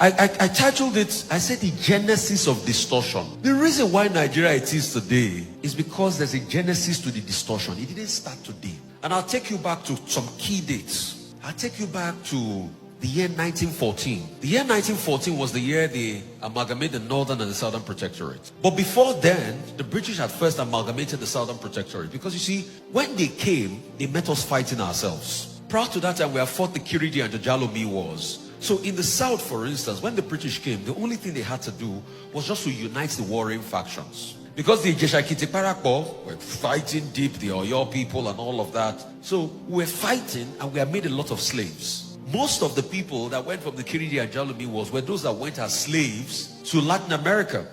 I titled it, I said the genesis of distortion. The reason why Nigeria it is today is because there's a genesis to the distortion. It didn't start today. And I'll take you back to some key dates. I'll take you back to the year 1914. The year 1914 was the year they amalgamated the Northern and the Southern Protectorate. But before then, the British had first amalgamated the Southern Protectorate. Because you see, when they came, they met us fighting ourselves. Prior to that time, we had fought the Kiridi and the Jalomi wars. So in the South, for instance, when the British came, the only thing they had to do was just to unite the warring factions. Because the Ijeshakiti Parako were fighting deep, the Oyo people and all of that. So we were fighting and we had made a lot of slaves. Most of the people that went from the Kiridi and Jalomi wars were those that went as slaves to Latin America.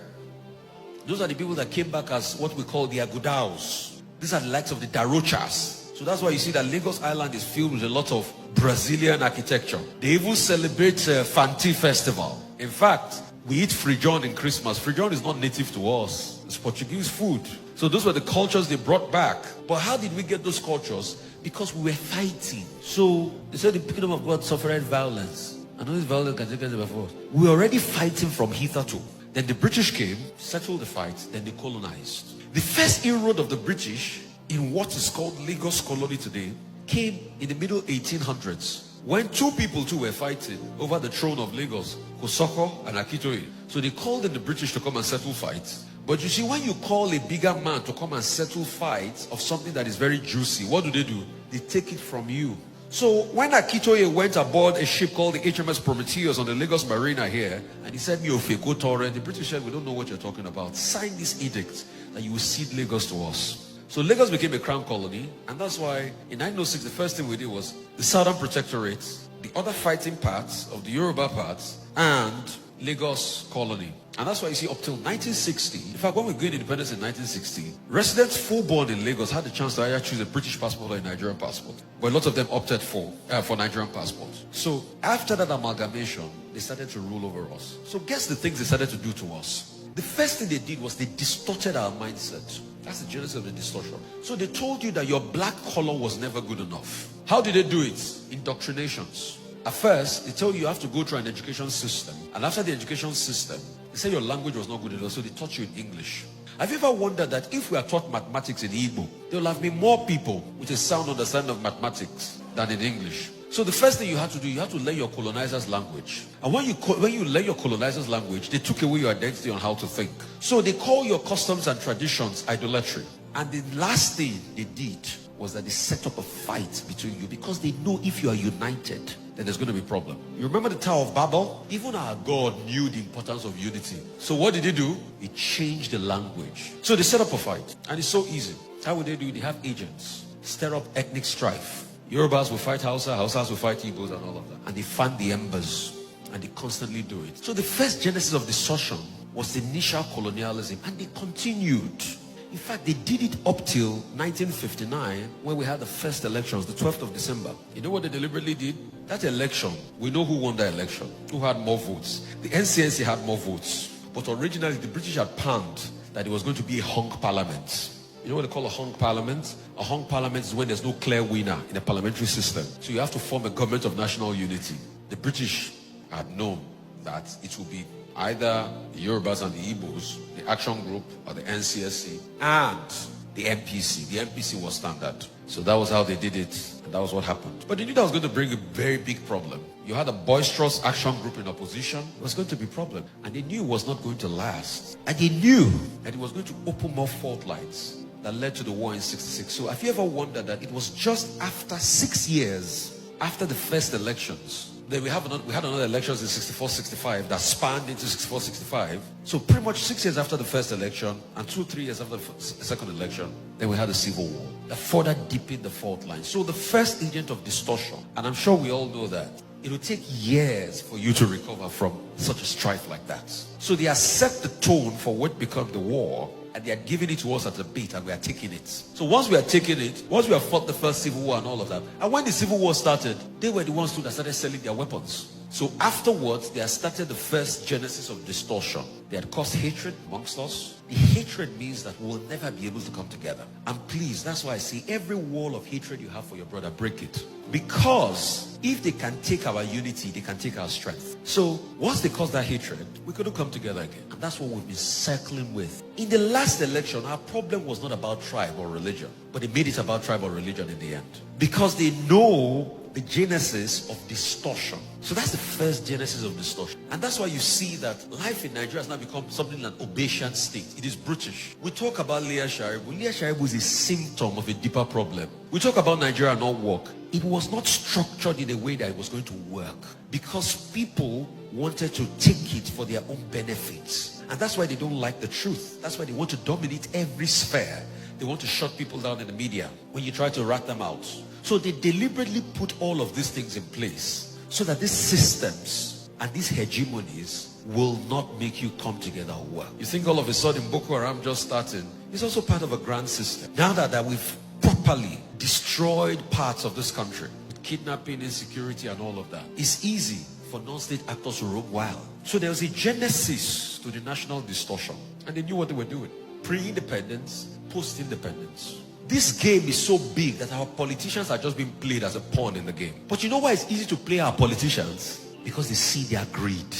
Those are the people that came back as what we call the Agudaos. These are the likes of the Darochas. So that's why you see that Lagos Island is filled with a lot of Brazilian architecture. They even celebrate Fanti Festival. In fact, we eat frijon in Christmas. Frijon is not native to us. It's Portuguese food. So those were the cultures they brought back. But how did we get those cultures? Because we were fighting. So they said the kingdom of God suffered violence. I know this violence can take place before. We were already fighting from hitherto. Then the British came, settled the fight, then they colonized. The first inroad of the British in what is called Lagos Colony today came in the middle 1800s when two people too were fighting over the throne of Lagos, Kosoko and Akitoye. So they called in the British to come and settle fights. But you see, when you call a bigger man to come and settle fights of something that is very juicy, what do? They take it from you. So when Akitoye went aboard a ship called the HMS Prometheus on the Lagos Marina here, and he said, "Miofeko Torre," the British said, "We don't know what you're talking about. Sign this edict that you will cede Lagos to us." So Lagos became a crown colony, and that's why in 1906 the first thing we did was the Southern Protectorate, the other fighting parts of the Yoruba parts, and Lagos colony. And that's why you see up till 1960, in fact when we gained independence in 1960, residents full-born in Lagos had the chance to either choose a British passport or a Nigerian passport. But a lot of them opted for Nigerian passports. So after that amalgamation, they started to rule over us. So guess the things they started to do to us. The first thing they did was they distorted our mindset. That's the genesis of the distortion. So they told you that your black color was never good enough. How did they do it? Indoctrinations. At first, they tell you have to go through an education system. And after the education system, they say your language was not good enough, so they taught you in English. Have you ever wondered that if we are taught mathematics in Igbo, there will have been more people with a sound understanding of mathematics than in English? So the first thing you have to do, you have to learn your colonizer's language. And when you learn your colonizer's language, they took away your identity on how to think. So they call your customs and traditions idolatry. And the last thing they did was that they set up a fight between you, because they know if you are united, then there's going to be a problem. You remember the Tower of Babel? Even our God knew the importance of unity. So what did he do? He changed the language. So they set up a fight. And it's so easy. How would they do it? They have agents. Stir up ethnic strife. Yorubas will fight Hausa, Hausas will fight Igbos and all of that. And they fan the embers. And they constantly do it. So the first genesis of distortion was the initial colonialism. And they continued. In fact, they did it up till 1959 when we had the first elections, the 12th of December. You know what they deliberately did? That election, we know who won that election, who had more votes. The NCNC had more votes. But originally, the British had planned that it was going to be a hung parliament. You know what they call a hung parliament? A hung parliament is when there's no clear winner in a parliamentary system. So you have to form a government of national unity. The British had known that it would be either the Yorubas and the Igbos, the Action Group, or the NCSC, and the MPC. The MPC was standard. So that was how they did it, and that was what happened. But they knew that was going to bring a very big problem. You had a boisterous Action Group in opposition. It was going to be a problem. And they knew it was not going to last. And they knew that it was going to open more fault lines that led to the war in 66. So have you ever wondered that it was just after 6 years after the first elections, then we had another elections in 64-65 that spanned into 64-65. So pretty much 6 years after the first election and 2-3 years after the second election, then we had a civil war that further deepened the fault line. So the first agent of distortion, and I'm sure we all know that, it will take years for you to recover from such a strife like that. So they have set the tone for what becomes the war, and they are giving it to us at a bait, and we are taking it. So once we are taking it, once we have fought the first civil war and all of that, and when the civil war started, they were the ones too that started selling their weapons. So afterwards, they had started the first genesis of distortion. They had caused hatred amongst us. The hatred means that we'll never be able to come together. And please, that's why I say every wall of hatred you have for your brother, break it. Because if they can take our unity, they can take our strength. So once they cause that hatred, we couldn't come together again. And that's what we've been circling with. In the last election, our problem was not about tribe or religion, but they made it about tribe or religion in the end. Because they know the genesis of distortion. So that's the first genesis of distortion. And that's why you see that life in Nigeria has now become something like an Obatian state. It is brutish. We talk about Leah Sharibu. Leah Sharibu is a symptom of a deeper problem. We talk about Nigeria not work. It was not structured in a way that it was going to work because people wanted to take it for their own benefits. And that's why they don't like the truth. That's why they want to dominate every sphere. They want to shut people down in the media when you try to rat them out. So they deliberately put all of these things in place so that these systems and these hegemonies will not make you come together or work. You think all of a sudden Boko Haram just starting? It's also part of a grand system. Now that we've properly destroyed parts of this country, kidnapping, insecurity and all of that, it's easy for non-state actors to roam wild. So there was a genesis to the national distortion. And they knew what they were doing. Pre-independence, post-independence. This game is so big that our politicians are just being played as a pawn in the game. But you know why it's easy to play our politicians? Because they see their greed.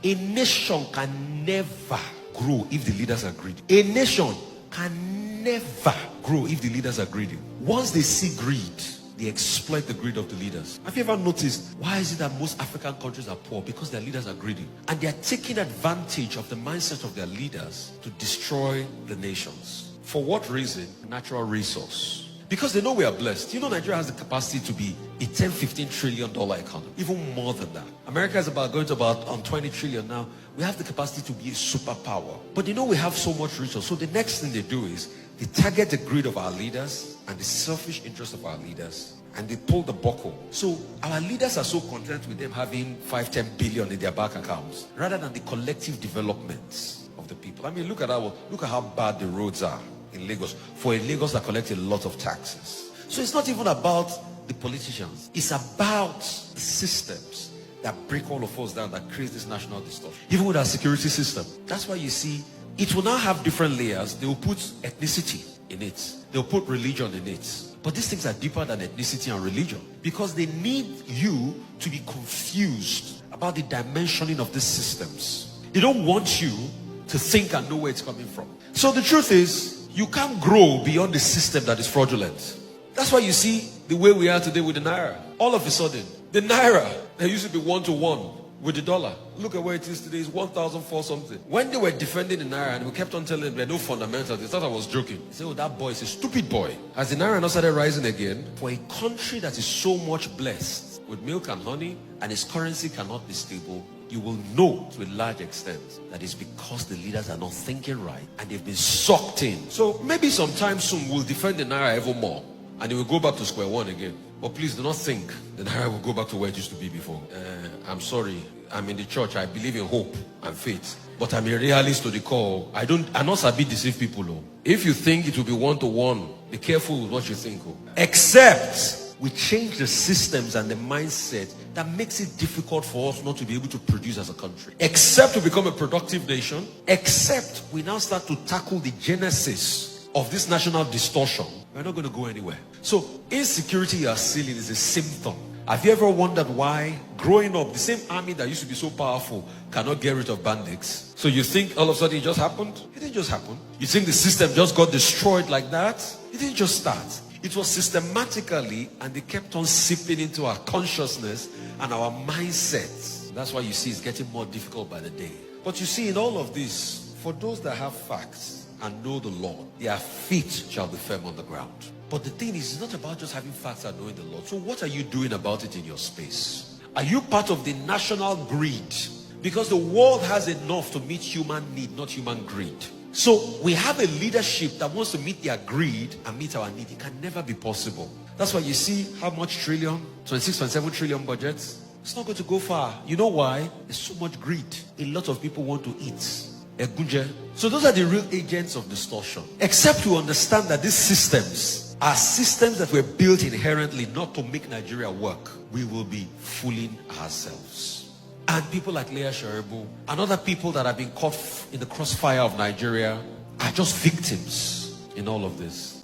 A nation can never grow if the leaders are greedy. A nation can never grow if the leaders are greedy. Once they see greed, they exploit the greed of the leaders. Have you ever noticed why is it that most African countries are poor? Because their leaders are greedy. And they are taking advantage of the mindset of their leaders to destroy the nations. For what reason? Natural resource. Because they know we are blessed. You know Nigeria has the capacity to be a $10-15 trillion economy. Even more than that. America is going to about on 20 trillion now. We have the capacity to be a superpower. But they know we have so much resource. So the next thing they do is they target the greed of our leaders and the selfish interest of our leaders. And they pull the buckle. So our leaders are so content with them having 5-10 billion in their bank accounts rather than the collective developments of the people. I mean, look at how bad the roads are in Lagos. For a Lagos that collects a lot of taxes. So it's not even about the politicians. It's about the systems that break all of us down, that creates this national distortion. Even with our security system. That's why you see, it will now have different layers. They will put ethnicity in it. They'll put religion in it. But these things are deeper than ethnicity and religion. Because they need you to be confused about the dimensioning of these systems. They don't want you to think and know where it's coming from. So the truth is, you can't grow beyond the system that is fraudulent. That's why you see the way we are today with the Naira. All of a sudden, the Naira, there used to be 1-to-1 with the dollar. Look at where it is today. It's 1,004 something. When they were defending the Naira and we kept on telling them there are no fundamentals, they thought I was joking. They said, oh, that boy is a stupid boy. Has the Naira not started rising again? For a country that is so much blessed with milk and honey and its currency cannot be stable, you will know to a large extent that it's because the leaders are not thinking right and they've been sucked in. So maybe sometime soon we'll defend the Naira ever more and it will go back to square one again. But please do not think the Naira will go back to where it used to be before. I'm sorry. I'm in the church. I believe in hope and faith. But I'm a realist to the core. I'm not sabi deceive people. Oh. If you think it will be 1-to-1, be careful with what you think. Oh. Except we change the systems and the mindset that makes it difficult for us not to be able to produce as a country. Except to become a productive nation. Except we now start to tackle the genesis of this national distortion. We're not going to go anywhere. So insecurity you are seeing is a symptom. Have you ever wondered why growing up, the same army that used to be so powerful cannot get rid of bandits? So you think all of a sudden it just happened? It didn't just happen. You think the system just got destroyed like that? It didn't just start. It was systematically, and they kept on seeping into our consciousness and our mindsets. That's why you see it's getting more difficult by the day. But you see, in all of this, for those that have facts and know the Lord, their feet shall be firm on the ground. But the thing is, it's not about just having facts and knowing the Lord. So what are you doing about it in your space? Are you part of the national greed? Because the world has enough to meet human need, not human greed. So we have a leadership that wants to meet their greed and meet our need. It can never be possible. That's why you see how much trillion, 26.7 trillion budgets. It's not going to go far. You know why? There's so much greed. A lot of people want to eat. So those are the real agents of distortion. Except to understand that these systems are systems that were built inherently not to make Nigeria work, we will be fooling ourselves. And people like Leah Sharibu and other people that have been caught in the crossfire of Nigeria are just victims in all of this.